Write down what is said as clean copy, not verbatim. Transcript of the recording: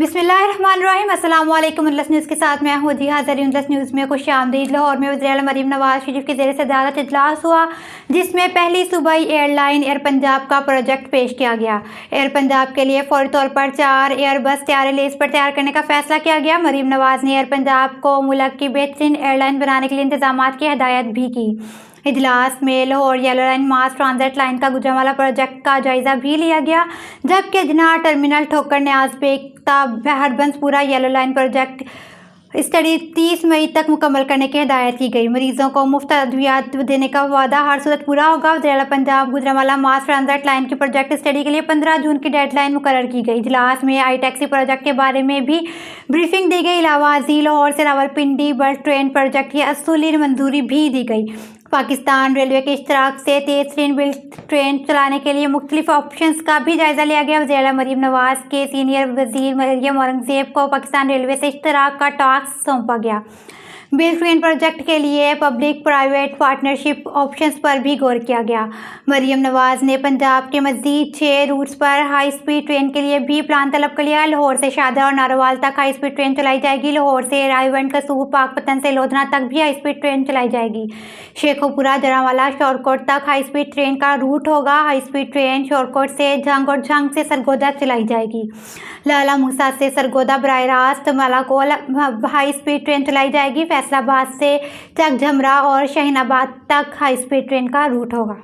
बिस्मिल्लाहिर्रहमानिर्रहीम। अस्सलाम वालेकुम। उल्लस न्यूज़ के साथ मैं हूँ जी हाज़िर। उल्लस न्यूज़ में खुशामदीद। लाहौर में वज़ीर आला मरीम नवाज शरीफ के ज़ेर सदारत इजलास हुआ, जिसमें पहली सूबाई एयरलाइन एयर पंजाब का प्रोजेक्ट पेश किया गया। एयर पंजाब के लिए फौरी तौर पर 4 एयरबस तैयार लीज पर तैयार करने का फैसला किया गया। मरीम नवाज ने एयर पंजाब को मुल्क की बेहतरीन एयरलाइन बनाने के लिए इंतजामात की हिदायत भी की। इजलास में लाहौर येलो लाइन मास ट्रांजिट लाइन का गुजरांवाला प्रोजेक्ट का जायजा भी लिया गया, जबकि जिन्ना टर्मिनल ठोकर न्याज बेख्ता Harbanspura yellow line project study 30 मई तक मुकम्मल करने की हिदायत की गई। मरीजों को मुफ्त अद्वियात देने का वादा हर सूरत पूरा होगा। वज़ीर आला पंजाब गुजरांवाला मास ट्रांजिट लाइन की प्रोजेक्ट स्टडी के लिए 15 जून की डेडलाइन मुकर्रर की गई। इजलास में आई टैक्सी प्रोजेक्ट के बारे में भी ब्रीफिंग दी गई। इलाहाबादी लाहौर से रावलपिंडी बल्क ट्रेन प्रोजेक्ट की असूली मंजूरी भी दी गई। पाकिस्तान रेलवे के इश्तराक से तेज़ ट्रेन बिल्ट ट्रेन चलाने के लिए मुख्तलिफ ऑप्शंस का भी जायजा लिया गया। वज़ीर आला मरीम नवाज के सीनियर वज़ीर मरियम औरंगज़ेब को पाकिस्तान रेलवे से इश्तराक का टास्क सौंपा गया। बिल्ट ट्रेन प्रोजेक्ट के लिए पब्लिक प्राइवेट पार्टनरशिप ऑप्शंस पर भी गौर किया गया। मरियम नवाज ने पंजाब के मज़ीद 6 रूट्स पर हाई स्पीड ट्रेन के लिए भी प्लान तलब कर लिया। लाहौर से शादा और नारोवाल तक हाई स्पीड ट्रेन चलाई जाएगी। लाहौर से रायवंड कसूर पाकपतन से लोधना तक भी हाई स्पीड ट्रेन चलाई जाएगी। शेखोपुरा जरांवाला शोरकोट तक हाई स्पीड ट्रेन का रूट होगा। हाई स्पीड ट्रेन शोरकोट से झंग और झंग से सरगोदा चलाई जाएगी। लाला मूसा से सरगोदा बराह रास्त मलाकोल हाई स्पीड ट्रेन चलाई जाएगी। फैसलाबाद से चक झमरा और शाहीनाबाद तक हाई स्पीड ट्रेन का रूट होगा।